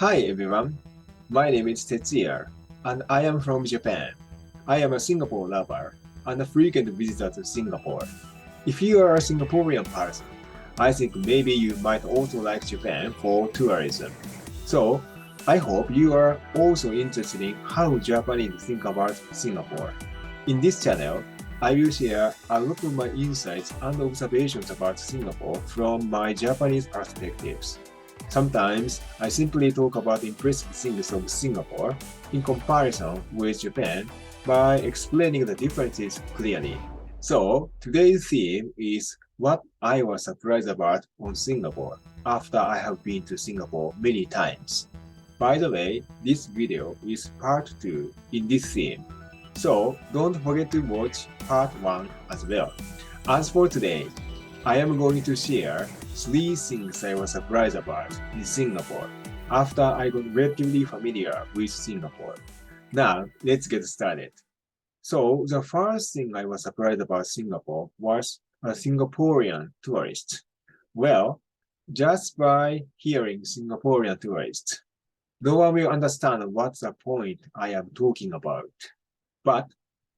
Hi everyone, my name is Tetsuya, and I am from Japan. I am a Singapore lover and a frequent visitor to Singapore. If you are a Singaporean person, I think maybe you might also like Japan for tourism. So, I hope you are also interested in how Japanese think about Singapore. In this channel, I will share a lot of my insights and observations about Singapore from my Japanese perspectives. Sometimes I simply talk about impressive things of Singapore in comparison with Japan by explaining the differences clearly. So today's theme is what I was surprised about on Singapore after I have been to Singapore many times. By the way, this video is part 2 in this theme. So don't forget to watch part 1 as well. As for today, I am going to share 3 things I was surprised about in Singapore after I got relatively familiar with Singapore. Now, let's get started. So, the first thing I was surprised about Singapore was a Singaporean tourist. Well, just by hearing Singaporean tourist, no one will understand what's the point I am talking about. But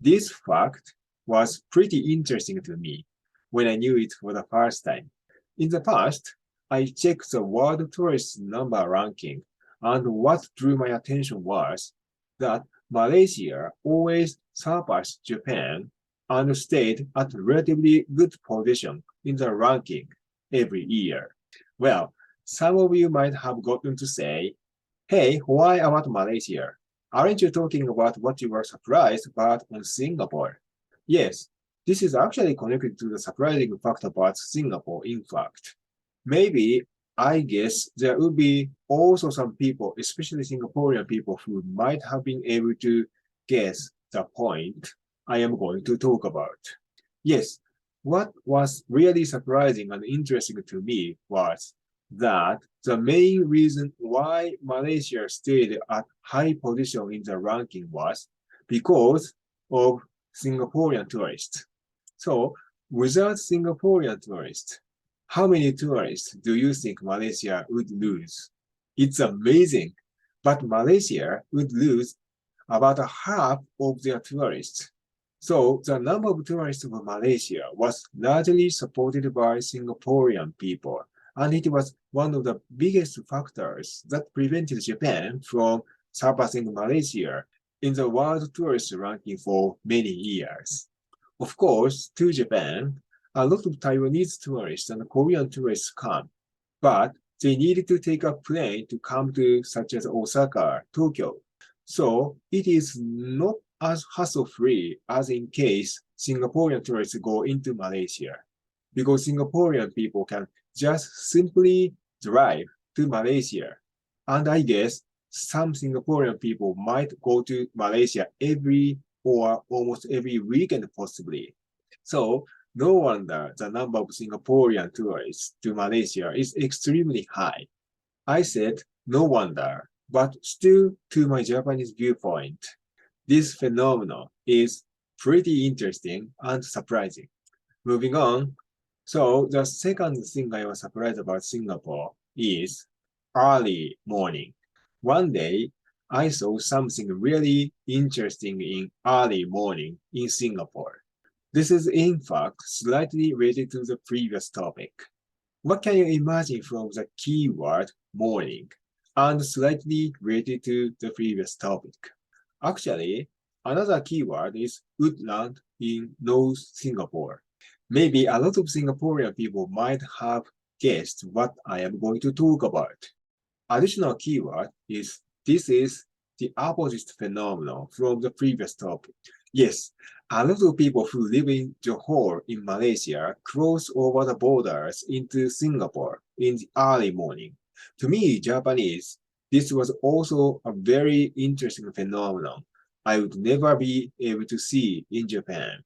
this fact was pretty interesting to me when I knew it for the first time. In the past, I checked the world tourist number ranking, and what drew my attention was that Malaysia always surpassed Japan and stayed at a relatively good position in the ranking every year. Well, some of you might have gotten to say, hey, why about Malaysia? Aren't you talking about what you were surprised about on Singapore? Yes, this is actually connected to the surprising fact about Singapore, in fact. Maybe, I guess, there will be also some people, especially Singaporean people, who might have been able to guess the point I am going to talk about. Yes, what was really surprising and interesting to me was that the main reason why Malaysia stayed at high position in the ranking was because of Singaporean tourists. So, without Singaporean tourists, how many tourists do you think Malaysia would lose? It's amazing, but Malaysia would lose about a half of their tourists. So the number of tourists of Malaysia was largely supported by Singaporean people, and it was one of the biggest factors that prevented Japan from surpassing Malaysia in the world tourist ranking for many years. Of course, to Japan, a lot of Taiwanese tourists and Korean tourists come, but they needed to take a plane to come to such as Osaka, Tokyo. So it is not as hassle-free as in case Singaporean tourists go into Malaysia, because Singaporean people can just simply drive to Malaysia. And I guess some Singaporean people might go to Malaysia every or almost every weekend possibly. So no wonder the number of Singaporean tourists to Malaysia is extremely high. I said no wonder, but still to my Japanese viewpoint, this phenomenon is pretty interesting and surprising. Moving on, so the second thing I was surprised about Singapore is early morning. One day, I saw something really interesting in early morning in Singapore. This is in fact slightly related to the previous topic. What can you imagine from the keyword morning and slightly related to the previous topic? Actually, another keyword is woodland in North Singapore. Maybe a lot of Singaporean people might have guessed what I am going to talk about. Additional keyword is this is the opposite phenomenon from the previous topic. Yes, a lot of people who live in Johor in Malaysia cross over the borders into Singapore in the early morning. To me, Japanese, this was also a very interesting phenomenon I would never be able to see in Japan.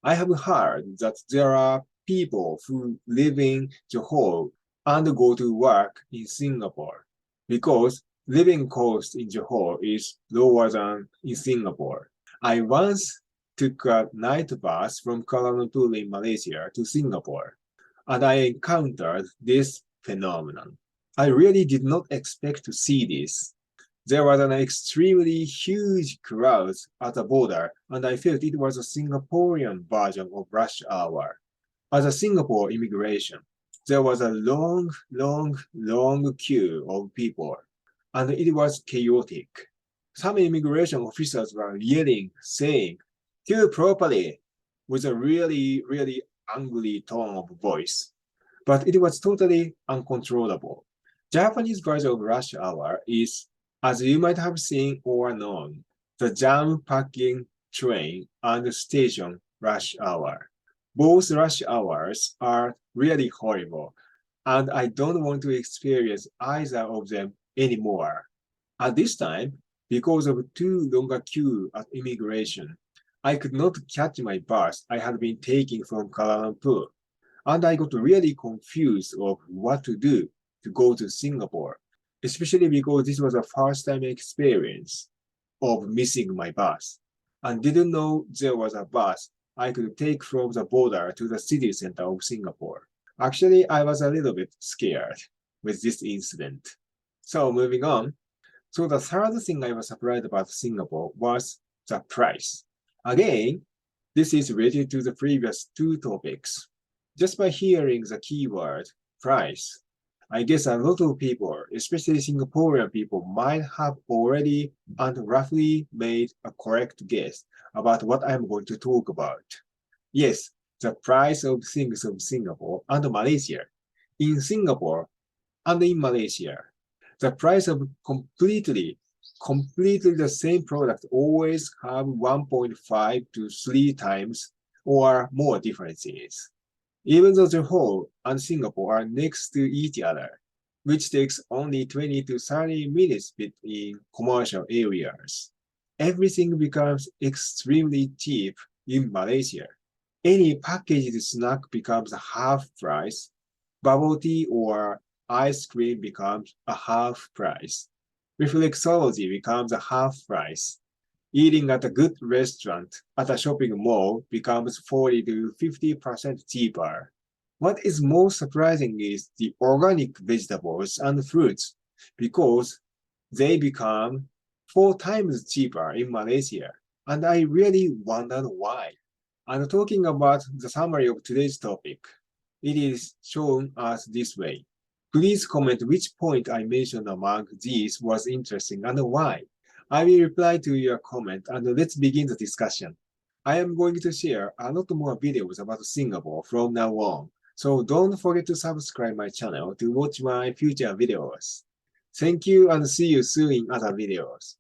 I have heard that there are people who live in Johor and go to work in Singapore because living cost in Johor is lower than in Singapore. I once took a night bus from Kuala Lumpur in Malaysia to Singapore, and I encountered this phenomenon. I really did not expect to see this. There was an extremely huge crowd at the border, and I felt it was a Singaporean version of rush hour. At the Singapore immigration, there was a long queue of people, and it was chaotic. Some immigration officers were yelling, saying, "Queue properly," with a really angry tone of voice. But it was totally uncontrollable. Japanese version of rush hour is, as you might have seen or known, the jam packing train and station rush hour. Both rush hours are really horrible, and I don't want to experience either of them anymore. At this time, because of too long a queue at immigration, I could not catch my bus I had been taking from Kuala Lumpur, and I got really confused of what to do to go to Singapore, especially because this was a first time experience of missing my bus, and didn't know there was a bus I could take from the border to the city center of Singapore. Actually, I was a little bit scared with this incident. So moving on. So the third thing I was surprised about Singapore was the price. Again, this is related to the previous two topics. Just by hearing the keyword price, I guess a lot of people, especially Singaporean people, might have already and roughly made a correct guess about what I'm going to talk about. Yes, the price of things of Singapore and Malaysia. In Singapore and in Malaysia, the price of completely the same product always have 1.5 to 3 times or more differences. Even though Johor and Singapore are next to each other, which takes only 20 to 30 minutes between commercial areas. Everything becomes extremely cheap in Malaysia. Any packaged snack becomes half price. Bubble tea or ice cream becomes a half price. Reflexology becomes a half price. Eating at a good restaurant at a shopping mall becomes 40 to 50% cheaper. What is most surprising is the organic vegetables and fruits because they become 4 times cheaper in Malaysia. And I really wondered why. And talking about the summary of today's topic, it is shown as this way. Please comment which point I mentioned among these was interesting and why. I will reply to your comment and let's begin the discussion. I am going to share a lot more videos about Singapore from now on, so don't forget to subscribe my channel to watch my future videos. Thank you and see you soon in other videos.